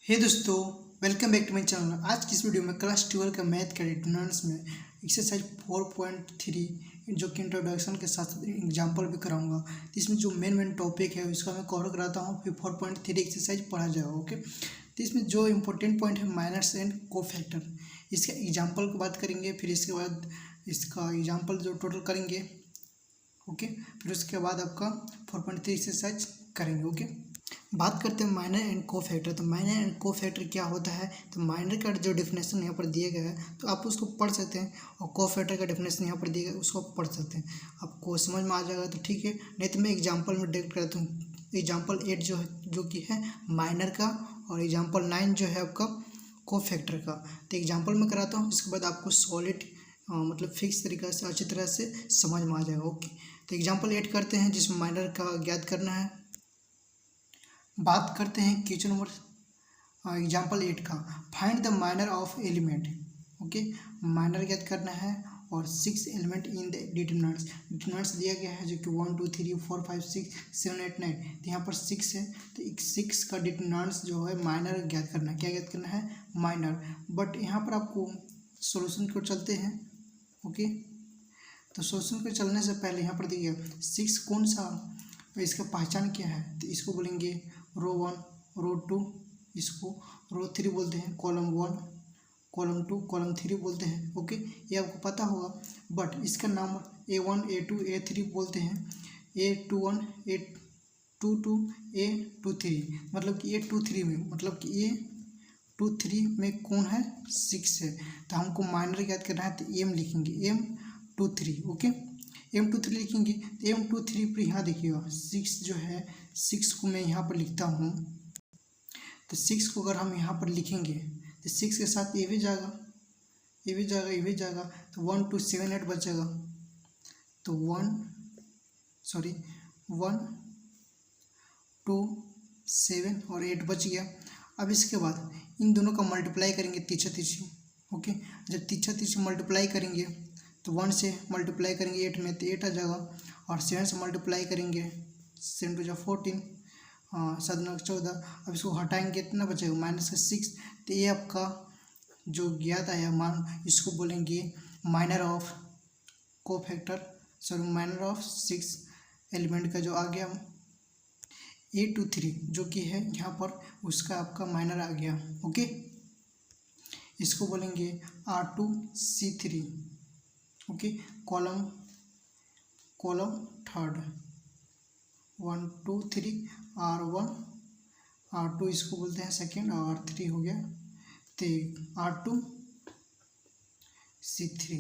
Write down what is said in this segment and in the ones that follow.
हे दोस्तों, welcome back to my channel. आज की इस वीडियो में क्लास 12 का मैथ के डिटर्मिनेंट्स में एक्सरसाइज 4.3 जो कि इंट्रोडक्शन के साथ एग्जांपल भी कराऊंगा। तो इसमें जो मेन टॉपिक है उसका मैं कवर कराता हूँ, फिर 4.3 एक्सरसाइज पढ़ा जाएगा। ओके, तो इसमें जो इंपॉर्टेंट पॉइंट है माइनर्स एंड कोफैक्टर, इसका एग्जाम्पल की बात करेंगे। फिर इसके बाद इसका एग्जाम्पल जो टोटल करेंगे। ओके, फिर उसके बाद आपका 4.3 एक्सरसाइज करेंगे। ओके, बात करते हैं माइनर एंड कोफैक्टर। तो माइनर एंड कोफैक्टर क्या होता है? तो माइनर का जो डेफिनेशन यहाँ पर दिया गया है तो आप उसको पढ़ सकते हैं, और कोफैक्टर का डेफिनेशन यहाँ पर दिया गया है उसको आप पढ़ सकते हैं। आपको समझ में आ जाएगा तो ठीक है, नहीं तो मैं एग्जांपल में डायरेक्ट करता हूँ। एग्जांपल 8 जो कि है माइनर का, और एग्जांपल 9 जो है आपका कोफैक्टर का। तो एग्जांपल में कराता हूँ, इसके बाद आपको सॉलिड मतलब फिक्स तरीका से अच्छी तरह से समझ में आ जाएगा। ओके, तो एग्जांपल 8 करते हैं जिसमें माइनर का ज्ञात करना है। बात करते हैं क्वेश्चन नंबर एग्जाम्पल 8 का। Find the minor of element. Okay, minor ज्ञात करना है और 6 element in the determinants. Determinants दिया गया है जो कि 1 2 3 4 5 6 7 8 9। तो यहाँ पर 6 है, तो 6 का डिटरमिनेंट्स जो है माइनर ज्ञात करना है। क्या ज्ञात करना है? माइनर। बट यहाँ पर आपको सोल्यूशन को चलते हैं। ओके, तो सोल्यूशन को चलने से पहले यहाँ पर देखिए 6 कौन सा, इसका पहचान क्या है? तो इसको बोलेंगे रो 1, रो 2, इसको रो 3 बोलते हैं, कॉलम 1, कॉलम 2, कॉलम 3 बोलते हैं। ओके, ये आपको पता होगा। बट इसका नाम A1 A2 A3 बोलते हैं। A21 A22 A23, मतलब कि A23 में, मतलब कि A23 में कौन है? 6 है। तो हमको माइनर याद करना है, तो M लिखेंगे, M23। ओके, M23 लिखेंगे। तो M23 पर यहाँ देखिएगा 6 जो है, 6 को मैं यहाँ पर लिखता हूँ। तो 6 को अगर हम यहाँ पर लिखेंगे तो 6 के साथ ये भी जाएगा, ये भी जाएगा, ये भी जाएगा, तो 1 2 7 8 बचेगा। तो 1 2 7 और 8 बच गया। अब इसके बाद इन दोनों का मल्टीप्लाई करेंगे तीछा तीछी। ओके, जब तीछा तीछी मल्टीप्लाई करेंगे तो 1 से मल्टीप्लाई करेंगे 8 में तो 8 आ जाएगा, और 7 से मल्टीप्लाई करेंगे 7 2 14, 7 9 14। अब इसको हटाएंगे कितना बचेगा? -6। तो ये आपका जो ज्ञात आया मान, इसको बोलेंगे minor of cofactor, minor of 6 element का जो आ गया A23 जो कि है यहाँ पर, उसका आपका माइनर आ गया। ओके, इसको बोलेंगे R2C3। Okay, column third 1 2 3 R1 R2 इसको बोलते हैं सेकेंड, और R3 हो गया। तो R2C3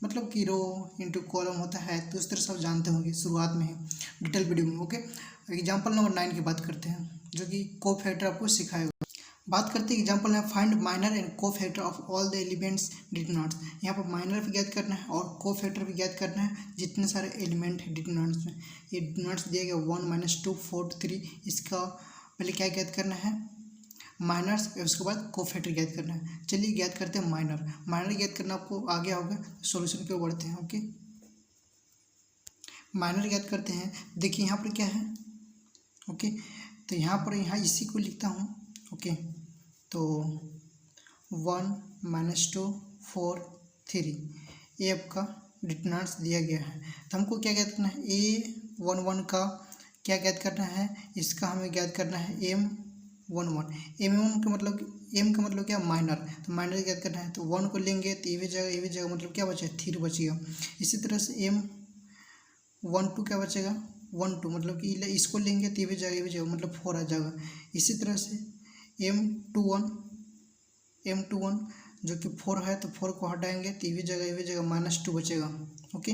मतलब कि रो इंटू कॉलम होता है। तो उस तरह से आप जानते होंगे शुरुआत में ही डिटेल वीडियो में। ओके, एग्जाम्पल नंबर 9 की बात करते हैं जो कि कोफैक्टर आपको सिखाएगा। बात करते हैं एग्जाम्पल में, find minor and cofactor of all the elements determinants. यहाँ पर माइनर भी ज्ञात करना है और कोफैक्टर भी ज्ञात करना है, जितने सारे एलिमेंट है डिटरमिनेंट्स में। ये डिटरमिनेंट्स दिया गया 1 -2 4 3। इसका पहले क्या ज्ञात करना है? माइनर्स, उसके बाद कोफैक्टर ज्ञात करना है। चलिए ज्ञात करते हैं माइनर ज्ञात करना आपको आ गया होगा। सॉल्यूशन की ओर बढ़ते हैं। ओके, माइनर ज्ञात करते हैं। देखिए यहाँ पर क्या है? ओके, तो यहाँ इसी को लिखता हूँ। ओके, तो 1 -2 4 3 ये आपका डिटरमिनेंट्स दिया गया है। तो हमको क्या ज्ञात करना है? A11 का क्या ज्ञात करना है? इसका हमें ज्ञात करना है M11। M1 का मतलब क्या? माइनर। तो माइनर ज्ञात करना है, तो 1 को लेंगे तो ये भी जगह मतलब क्या बचा? 3 बच गया। इसी तरह से M12 क्या बचेगा? 1 2, मतलब कि इसको लेंगे तो ये भी जगह मतलब 4 आ जाएगा। इसी तरह से M21 जो कि 4 है, तो 4 को हटाएंगे तो ये भी जगह -2 बचेगा। ओके,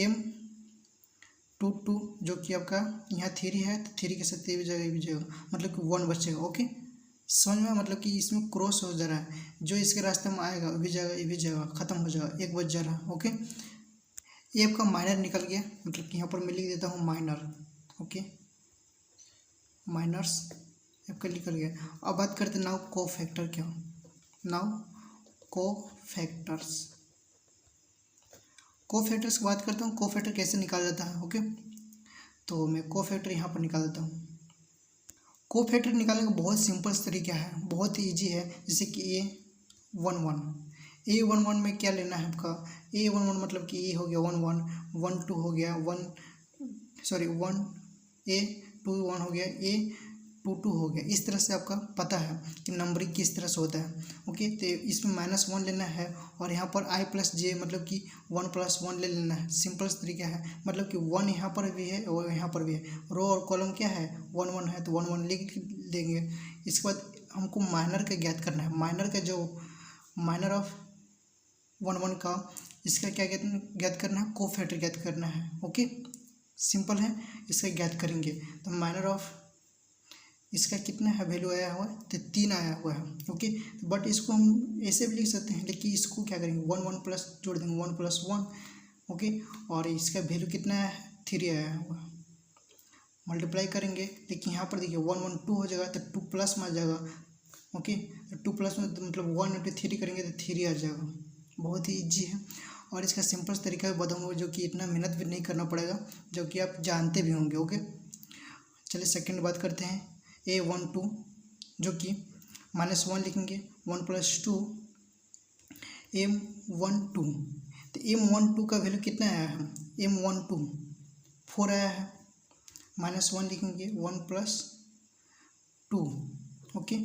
M22 जो कि आपका यहाँ 3 है, तो 3 के साथ ये भी जगह मतलब कि 1 बचेगा। ओके, समझ में? मतलब कि इसमें क्रॉस हो जा रहा है, जो इसके रास्ते में आएगा ये भी जगह खत्म हो जाएगा, 1 बच जा रहा है। ओके, ये आपका माइनर निकल गया, मतलब कि यहाँ पर मैं लिख देता हूँ माइनर। ओके, माइनर्स आपका निकल गया। अब बात करते हैं नाउ कोफैक्टर क्या। नाउ कोफैक्टर्स की बात करता हूँ। कोफैक्टर कैसे निकाला जाता है? ओके, तो मैं कोफैक्टर यहाँ पर निकाल देता हूँ। कोफैक्टर निकालने का बहुत सिंपल तरीका है, बहुत ईजी है। जैसे कि A11 में क्या लेना है आपका, A11 मतलब कि ए हो गया 11, 12 हो गया 1A21 हो गया, A22 हो गया। इस तरह से आपका पता है कि नंबरिंग किस तरह से होता है। ओके, तो इसमें -1 लेना है और यहाँ पर I+J मतलब कि 1+1 ले लेना है। सिंपल तरीका है, मतलब कि 1 यहाँ पर भी है और यहाँ पर भी है। रो और कॉलम क्या है, 1 है तो 1 लिख देंगे। इसके बाद हमको माइनर का ज्ञात करना है। माइनर का जो माइनर ऑफ 1 का इसका क्या ज्ञात करना है, कोफैक्टर ज्ञात करना है। ओके, सिंपल है, इसका ज्ञात करेंगे। तो माइनर ऑफ इसका कितना है वैल्यू आया हुआ है, तो 3 आया हुआ है। ओके, बट इसको हम ऐसे भी लिख सकते हैं, लेकिन इसको क्या करेंगे 1 प्लस जोड़ देंगे 1+1। ओके, और इसका वैल्यू कितना है, 3 आया हुआ है। मल्टीप्लाई करेंगे, लेकिन यहाँ पर देखिए 1 2 हो जाएगा तो 2 प्लस में आ जाएगा। ओके, तो 2 प्लस में मतलब 1 × 3 करेंगे तो 3 आ जाएगा। बहुत ही ईजी है और इसका सिंपल तरीका भी बताऊँगा, जो कि इतना मेहनत भी नहीं करना पड़ेगा, जो कि आप जानते भी होंगे। ओके, चलिए सेकंड बात करते हैं। A12 जो कि -1 लिखेंगे, 1+2 M12। तो M12 का वैल्यू कितना आया है, M12 4 आया है। -1 लिखेंगे 1+2। ओके,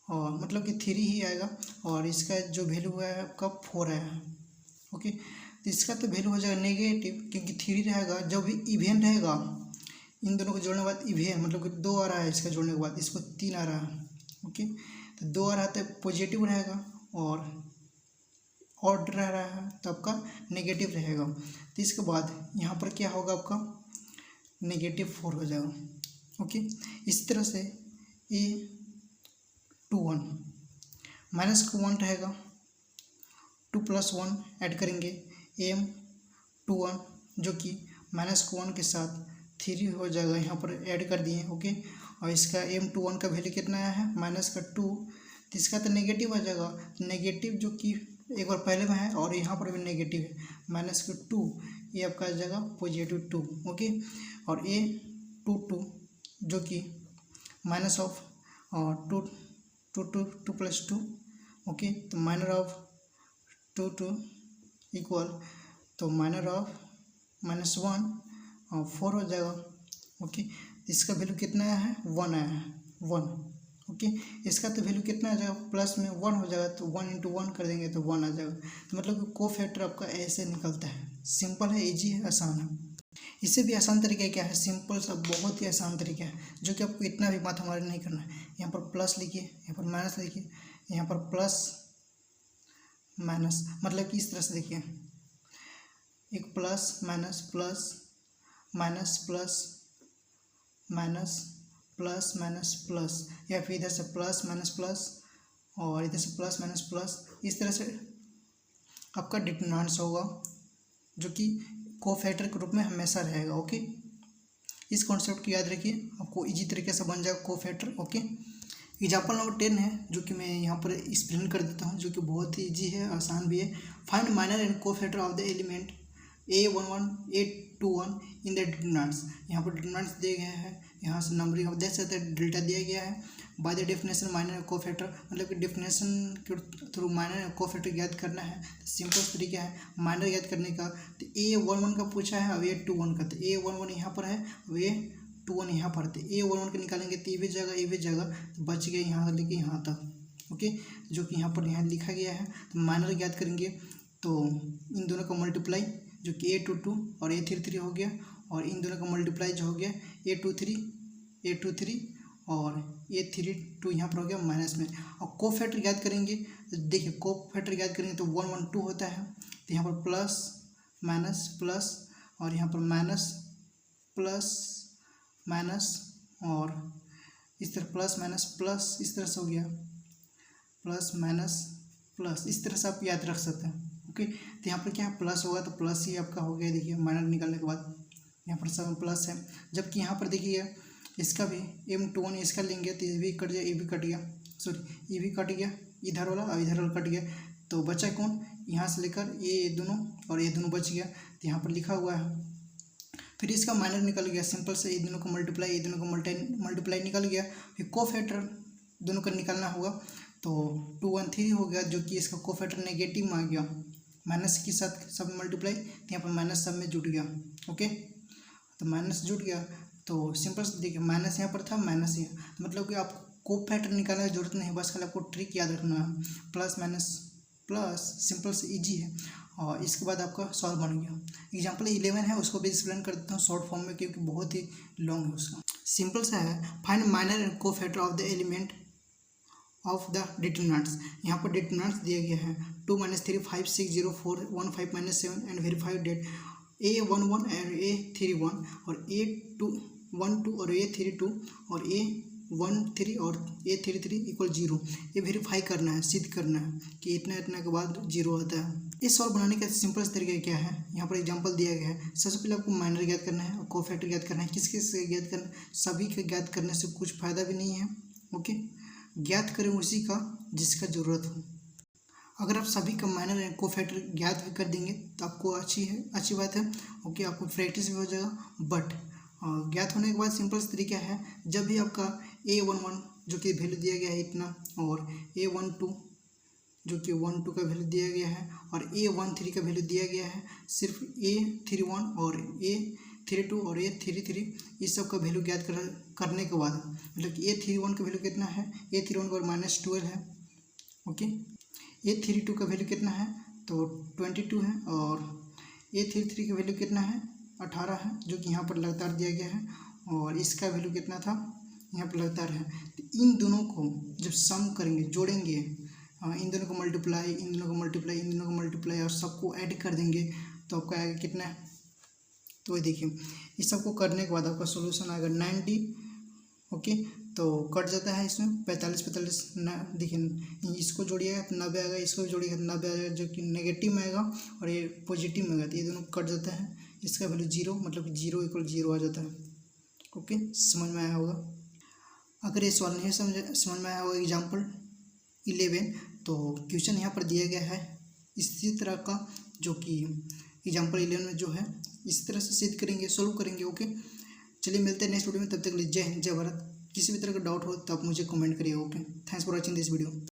और मतलब कि 3 ही आएगा और इसका जो वैल्यू है आपका 4 आया है। ओके, तो इसका तो वैल्यू हो जाएगा नेगेटिव, क्योंकि 3 रहेगा। जब भी इवेंट रहेगा, इन दोनों को जोड़ने के बाद इवेंट मतलब कि 2 आ रहा है, इसका जोड़ने के बाद इसको 3 आ रहा है। ओके, तो 2 आ रहा है तो पॉजिटिव रहेगा और ऑड रह रहा है तो आपका नेगेटिव रहेगा। तो इसके बाद यहाँ पर क्या होगा, आपका -4 हो जाएगा। ओके, इस तरह से A21 -1 रहेगा, 2+1 ऐड करेंगे, M21 जो कि -1 के साथ 3 हो जाएगा, यहाँ पर ऐड कर दिए। ओके, और इसका M21 का वैल्यू कितना आया है, -2, तो इसका तो नेगेटिव आ जाएगा। नेगेटिव जो कि एक बार पहले में है और यहाँ पर भी नेगेटिव है, -2, ये आपका आ जाएगा +2। ओके, और A22 जो कि माइनस ऑफ 2+2। ओके, तो माइनर ऑफ 2 इक्वल, तो माइनर ऑफ -1 और 4 हो जाएगा। ओके, इसका वैल्यू कितना आया है, 1 आया है, 1। ओके, इसका तो वैल्यू कितना आ जाएगा, प्लस में 1 हो जाएगा, तो 1 × 1 कर देंगे तो 1 आ जाएगा। तो मतलब कि कोफैक्टर आपका ऐसे निकलता है। सिंपल है, इजी है, आसान है। इससे भी आसान तरीका क्या है, सिंपल सा बहुत ही आसान तरीका है, जो कि आपको इतना भी माथा मारी नहीं करना है। यहाँ पर प्लस लिखिए, यहाँ पर माइनस लिखिए, यहाँ पर प्लस माइनस, मतलब कि इस तरह से देखिए, एक plus minus plus minus plus minus plus minus plus, या फिर इधर से प्लस माइनस प्लस और इधर से प्लस माइनस प्लस। इस तरह से आपका डिटर्मिनेंट्स होगा, जो कि कोफैक्टर के रूप में हमेशा रहेगा। ओके, इस कॉन्सेप्ट को याद रखिए, आपको इजी तरीके से बन जाएगा कोफैक्टर। ओके, एग्जाम्पल नंबर 10 है, जो कि मैं यहाँ पर एक्सप्लेन कर देता हूँ, जो कि बहुत ही ईजी है, आसान भी है। Find minor and cofactor of the element A11 A21 in the determinants. यहाँ पर डिटर्मिनेंट्स दिए गए हैं, यहाँ से नंबरिंग देख सकते हैं, डेल्टा दिया गया है। By the definition minor and cofactor, मतलब कि डेफिनेशन के थ्रू माइनर एंड कोफैक्टर ज्ञात करना है। सिंपल तरीका है माइनर ज्ञात करने का। तो A11 का पूछा है, अब A21 का, तो A11 यहाँ पर है, अब A21 यहाँ पर, तो A11 का निकालेंगे तो ये भी जगह तो बच गए यहाँ लेके यहाँ तक। ओके, जो कि यहाँ पर लिखा गया है। तो माइनर ज्ञात करेंगे, तो इन दोनों का मल्टीप्लाई जो कि A22 और A33 हो गया, और इन दोनों का मल्टीप्लाई जो हो गया A23 और A32 यहाँ पर हो गया माइनस में। और कोफैक्टर ज्ञात करेंगे, तो देखिए कोफैक्टर ज्ञात करेंगे तो 1 1 2 होता है, तो यहाँ पर प्लस माइनस प्लस और यहाँ पर माइनस प्लस माइनस और इस तरह प्लस माइनस प्लस, इस तरह से हो गया प्लस माइनस प्लस। इस तरह से आप याद रख सकते हैं। ओके, तो यहाँ पर क्या है, प्लस होगा तो प्लस ही आपका हो गया। देखिए माइनर निकालने के बाद यहाँ पर सब प्लस है, जबकि यहाँ पर देखिए इसका भी M21 इसका लेंगे तो ये भी कट गया, ये भी कट गया, सॉरी ये भी कट गया, इधर वाला और इधर वाला कट गया, तो बचा कौन, यहाँ से लेकर ये दोनों और ये दोनों बच गया। तो यहाँ पर लिखा हुआ है फिर इसका माइनर निकल गया, सिंपल से ये दोनों को मल्टीप्लाई, ये दोनों को मल्टीप्लाई निकल गया। फिर कोफैक्टर दोनों का निकालना होगा, तो 213 हो गया, जो कि इसका कोफैक्टर नेगेटिव में आ गया, माइनस के साथ सब मल्टीप्लाई, तो यहाँ पर माइनस सब में जुट गया। ओके, तो माइनस जुट गया, तो सिंपल से देखिए माइनस यहाँ पर था, माइनस यहाँ, मतलब कि आपको कोफैक्टर निकालने की जरूरत नहीं, बस खाली आपको ट्रिक याद रखना है, प्लस माइनस प्लस, सिंपल से इजी है। और इसके बाद आपका सॉल्व बन गया। एग्जाम्पल 11 है, उसको भी एक्सप्लेन कर देता हूँ शॉर्ट फॉर्म में, क्योंकि बहुत ही लॉन्ग है उसका। सिंपल सा है, find minor and cofactor of the element of the determinants. यहाँ पर डिटरमिनेंट्स दिया गया है 2 - 3 5 6 0 4 1 5 - 7 and verified date A11 and A31 और A2 1 2 और A32 और A13 और A33 = 0। ये वेरीफाई करना है, सिद्ध करना है कि इतना इतना के बाद 0 आता है। इस सॉल्व बनाने का सिंपल तरीका क्या है, यहाँ पर एग्जांपल दिया गया है। सबसे पहले आपको माइनर ज्ञात करना है और कोफैक्टर ज्ञात करना है। किस किस से ज्ञात करना है? सभी का ज्ञात करने से कुछ फ़ायदा भी नहीं है। ओके, ज्ञात करें उसी का जिसका ज़रूरत हो। अगर आप सभी का माइनर एंड कोफैक्टर ज्ञात भी कर देंगे तो आपको अच्छी बात है। ओके, आपको प्रैक्टिस भी हो जाएगा। बट ज्ञात होने के बाद सिंपल तरीका है, जब भी आपका A11 जो कि वैल्यू दिया गया है इतना, और A12 जो कि 12 का वैल्यू दिया गया है, और A13 का वैल्यू दिया गया है, सिर्फ A31 और A32 और A33 इस सब का वैल्यू ज्ञात करने के बाद, मतलब कि A31 का वैल्यू कितना है, A31 पर -12 है। ओके, A32 का वैल्यू कितना है, तो 22 है, और A33 का वैल्यू कितना है, 18 है, जो कि यहाँ पर लगातार दिया गया है, और इसका वैल्यू कितना था, यहाँ पर लगातार है। तो इन दोनों को जब सम करेंगे, जोड़ेंगे, इन दोनों को मल्टीप्लाई, इन दोनों को मल्टीप्लाई, इन दोनों को मल्टीप्लाई और सबको ऐड कर देंगे, तो आपका आएगा कितना है, तो ये देखिए इस सबको करने के बाद आपका सोल्यूशन आएगा 90। ओके, तो कट जाता है इसमें 45 देखिए, इसको जोड़िएगा तो 90 आएगा, इसको भी जोड़िएगा तो 90 आएगा, जो कि नेगेटिव में आएगा, और ये पॉजिटिव में आएगा, तो ये दोनों कट जाता है। इसका वैल्यू 0, मतलब कि 0 = 0 आ जाता है। ओके, समझ में आया होगा। अगर ये सवाल नहीं समझ में आया होगा एग्जाम्पल 11, तो क्वेश्चन यहाँ पर दिया गया है इसी तरह का, जो कि एग्जाम्पल 11 में जो है इसी तरह से सिद्ध करेंगे, सोल्व करेंगे। ओके, चलिए मिलते हैं नेक्स्ट वीडियो में, तब तक के लिए जय हिंद, जय भारत। किसी भी तरह का डाउट हो तो आप मुझे कमेंट करिए। Okay, thanks for watching this video.